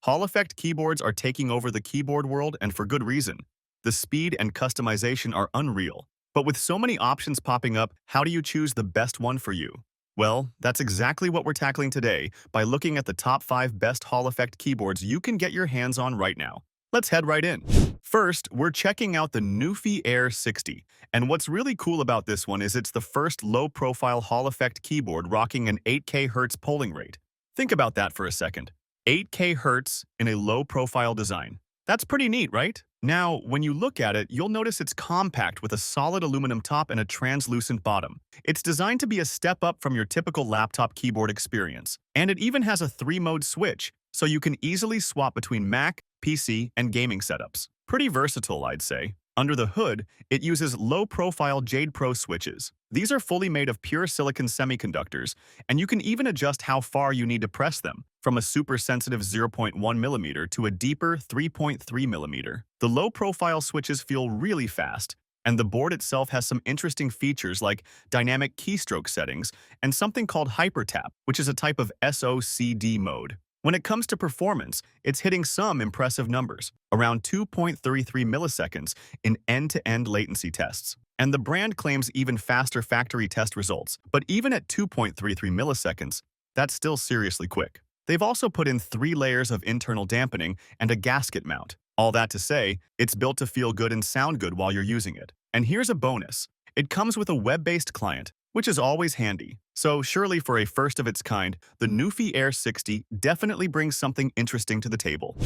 Hall effect keyboards are taking over the keyboard world, and for good reason. The speed and customization are unreal. But with so many options popping up, how do you choose the best one for you? Well, that's exactly what we're tackling today by looking at the top 5 best Hall effect keyboards you can get your hands on right now. Let's head right in. First, we're checking out the Nuphy Air 60. And what's really cool about this one is it's the first low-profile Hall effect keyboard rocking an 8K Hz polling rate. Think about that for a second. 8K Hz in a low-profile design. That's pretty neat, right? Now, when you look at it, you'll notice it's compact with a solid aluminum top and a translucent bottom. It's designed to be a step up from your typical laptop keyboard experience. And it even has a 3-mode switch, so you can easily swap between Mac, PC, and gaming setups. Pretty versatile, I'd say. Under the hood, it uses low-profile Jade Pro switches. These are fully made of pure silicon semiconductors, and you can even adjust how far you need to press them, from a super sensitive 0.1mm to a deeper 3.3mm. The low-profile switches feel really fast, and the board itself has some interesting features like dynamic keystroke settings and something called hypertap, which is a type of SOCD mode. When it comes to performance, it's hitting some impressive numbers, around 2.33 milliseconds in end-to-end latency tests. And the brand claims even faster factory test results, but even at 2.33 milliseconds, that's still seriously quick. They've also put in 3 layers of internal dampening and a gasket mount. All that to say, it's built to feel good and sound good while you're using it. And here's a bonus. It comes with a web-based client, which is always handy. So surely for a first of its kind, the Nuphy Air 60 definitely brings something interesting to the table.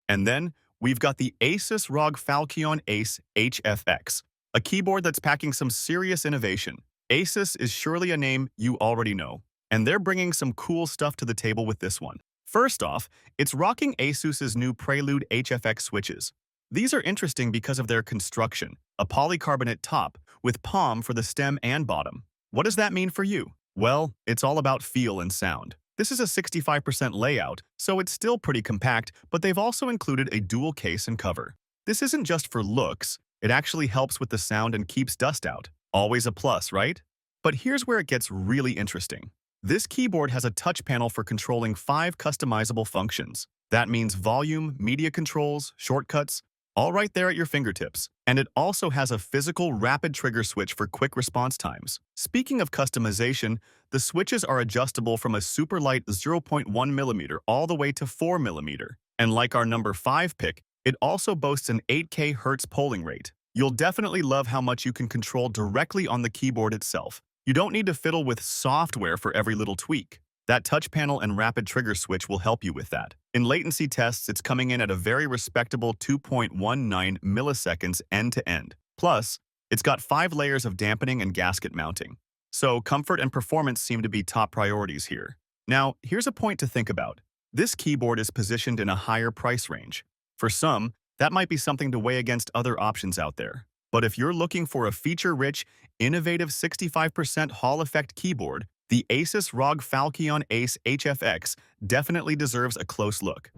And then, we've got the Asus ROG Falchion Ace HFX, a keyboard that's packing some serious innovation. Asus is surely a name you already know, and they're bringing some cool stuff to the table with this one. First off, it's rocking Asus's new Prelude HFX switches. These are interesting because of their construction, a polycarbonate top with palm for the stem and bottom. What does that mean for you? Well, it's all about feel and sound. This is a 65% layout, so it's still pretty compact, but they've also included a dual case and cover. This isn't just for looks, it actually helps with the sound and keeps dust out. Always a plus, right? But here's where it gets really interesting. This keyboard has a touch panel for controlling 5 customizable functions. That means volume, media controls, shortcuts, all right there at your fingertips. And it also has a physical rapid trigger switch for quick response times. Speaking of customization, the switches are adjustable from a super light 0.1mm all the way to 4mm. And like our number 5 pick, it also boasts an 8K Hz polling rate. You'll definitely love how much you can control directly on the keyboard itself. You don't need to fiddle with software for every little tweak. That touch panel and rapid trigger switch will help you with that. In latency tests, it's coming in at a very respectable 2.19 milliseconds end-to-end. Plus, it's got 5 layers of dampening and gasket mounting. So comfort and performance seem to be top priorities here. Now, here's a point to think about. This keyboard is positioned in a higher price range. For some, that might be something to weigh against other options out there. But if you're looking for a feature-rich, innovative 65% Hall effect keyboard, the Asus ROG Falchion Ace HFX definitely deserves a close look.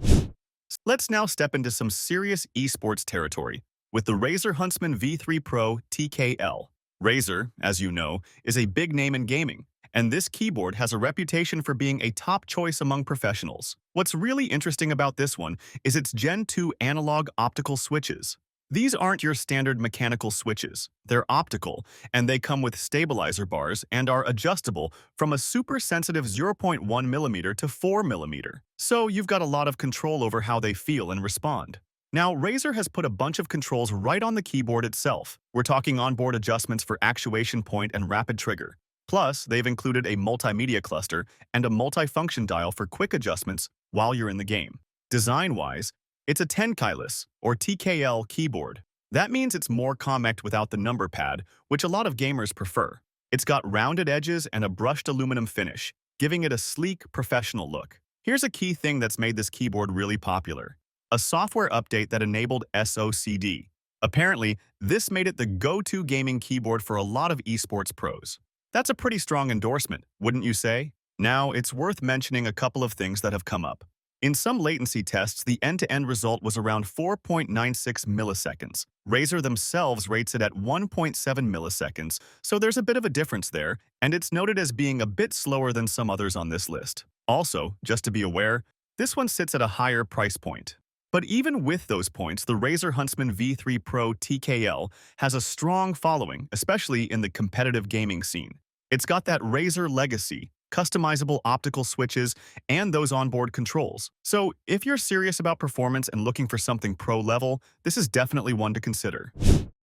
Let's now step into some serious esports territory with the Razer Huntsman V3 Pro TKL. Razer, as you know, is a big name in gaming, and this keyboard has a reputation for being a top choice among professionals. What's really interesting about this one is its Gen 2 analog optical switches. These aren't your standard mechanical switches. They're optical, and they come with stabilizer bars and are adjustable from a super sensitive 0.1mm to 4mm. So you've got a lot of control over how they feel and respond. Now, Razer has put a bunch of controls right on the keyboard itself. We're talking onboard adjustments for actuation point and rapid trigger. Plus, they've included a multimedia cluster and a multifunction dial for quick adjustments while you're in the game. Design-wise, it's a Tenkyless, or TKL, keyboard. That means it's more compact without the number pad, which a lot of gamers prefer. It's got rounded edges and a brushed aluminum finish, giving it a sleek, professional look. Here's a key thing that's made this keyboard really popular: a software update that enabled SOCD. Apparently, this made it the go-to gaming keyboard for a lot of esports pros. That's a pretty strong endorsement, wouldn't you say? Now, it's worth mentioning a couple of things that have come up. In some latency tests, the end-to-end result was around 4.96 milliseconds. Razer themselves rates it at 1.7 milliseconds, so there's a bit of a difference there, and it's noted as being a bit slower than some others on this list. Also, just to be aware, this one sits at a higher price point. But even with those points, the Razer Huntsman V3 Pro TKL has a strong following, especially in the competitive gaming scene. It's got that Razer legacy, customizable optical switches, and those onboard controls. So if you're serious about performance and looking for something pro-level, this is definitely one to consider.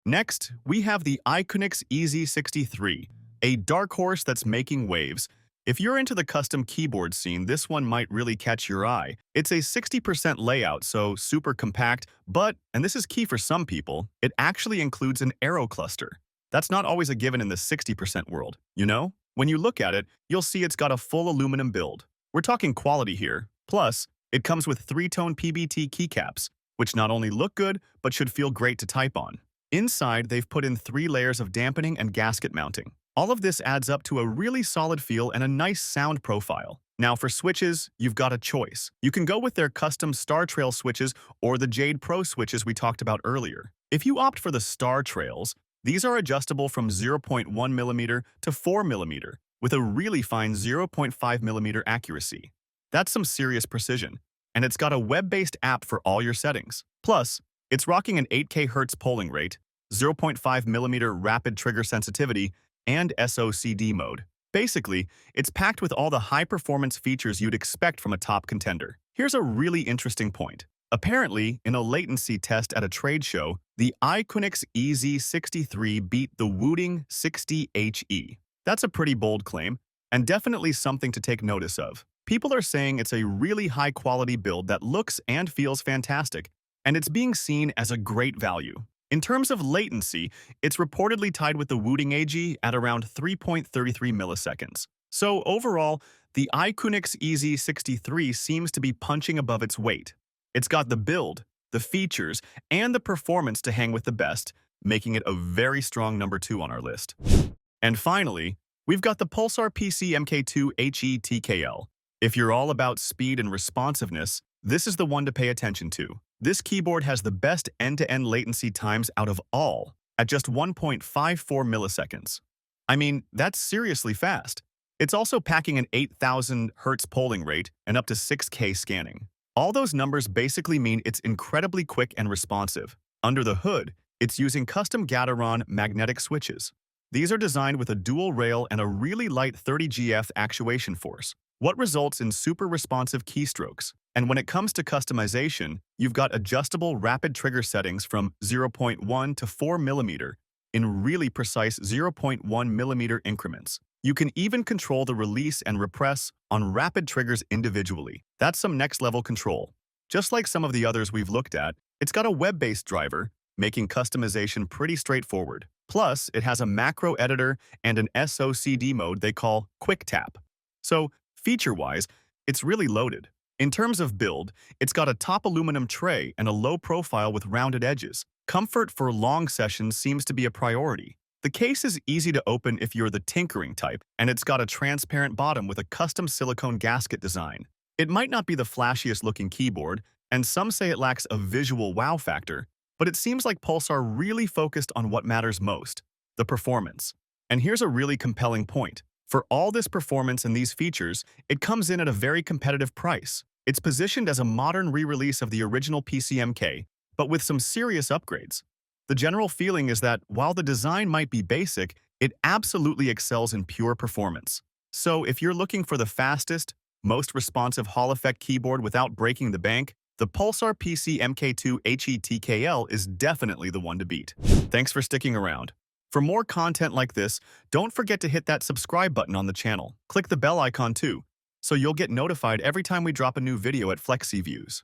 Next, we have the IQunix EZ63, a dark horse that's making waves. If you're into the custom keyboard scene, this one might really catch your eye. It's a 60% layout, so super compact, but, and this is key for some people, it actually includes an aero cluster. That's not always a given in the 60% world, you know? When you look at it, you'll see it's got a full aluminum build. We're talking quality here. Plus, it comes with 3-tone PBT keycaps, which not only look good, but should feel great to type on. Inside, they've put in 3 layers of dampening and gasket mounting. All of this adds up to a really solid feel and a nice sound profile. Now for switches, you've got a choice. You can go with their custom Star Trail switches or the Jade Pro switches we talked about earlier. If you opt for the Star Trails, these are adjustable from 0.1mm to 4mm with a really fine 0.5mm accuracy. That's some serious precision, and it's got a web-based app for all your settings. Plus, it's rocking an 8K Hz polling rate, 0.5mm rapid trigger sensitivity, and SOCD mode. Basically, it's packed with all the high-performance features you'd expect from a top contender. Here's a really interesting point. Apparently, in a latency test at a trade show, the IQunix EZ63 beat the Wooting 60HE. That's a pretty bold claim, and definitely something to take notice of. People are saying it's a really high-quality build that looks and feels fantastic, and it's being seen as a great value. In terms of latency, it's reportedly tied with the Wooting AG at around 3.33 milliseconds. So overall, the IQunix EZ63 seems to be punching above its weight. It's got the build, the features, and the performance to hang with the best, making it a very strong number 2 on our list. And finally, we've got the Pulsar PC MK2 HE TKL. If you're all about speed and responsiveness, this is the one to pay attention to. This keyboard has the best end-to-end latency times out of all, at just 1.54 milliseconds. I mean, that's seriously fast. It's also packing an 8,000 Hz polling rate and up to 6K scanning. All those numbers basically mean it's incredibly quick and responsive. Under the hood, it's using custom Gateron magnetic switches. These are designed with a dual rail and a really light 30GF actuation force, what results in super responsive keystrokes. And when it comes to customization, you've got adjustable rapid trigger settings from 0.1 to 4mm in really precise 0.1mm increments. You can even control the release and repress on rapid triggers individually. That's some next-level control. Just like some of the others we've looked at, it's got a web-based driver, making customization pretty straightforward. Plus, it has a macro editor and an SOCD mode they call Quick Tap. So, feature-wise, it's really loaded. In terms of build, it's got a top aluminum tray and a low profile with rounded edges. Comfort for long sessions seems to be a priority. The case is easy to open if you're the tinkering type, and it's got a transparent bottom with a custom silicone gasket design. It might not be the flashiest looking keyboard, and some say it lacks a visual wow factor, but it seems like Pulsar really focused on what matters most, the performance. And here's a really compelling point. For all this performance and these features, it comes in at a very competitive price. It's positioned as a modern re-release of the original PCMK, but with some serious upgrades. The general feeling is that while the design might be basic, it absolutely excels in pure performance. So if you're looking for the fastest, most responsive Hall effect keyboard without breaking the bank, the Pulsar PC MK2 HE TKL is definitely the one to beat. Thanks for sticking around. For more content like this, don't forget to hit that subscribe button on the channel. Click the bell icon too, so you'll get notified every time we drop a new video at FlexiViews.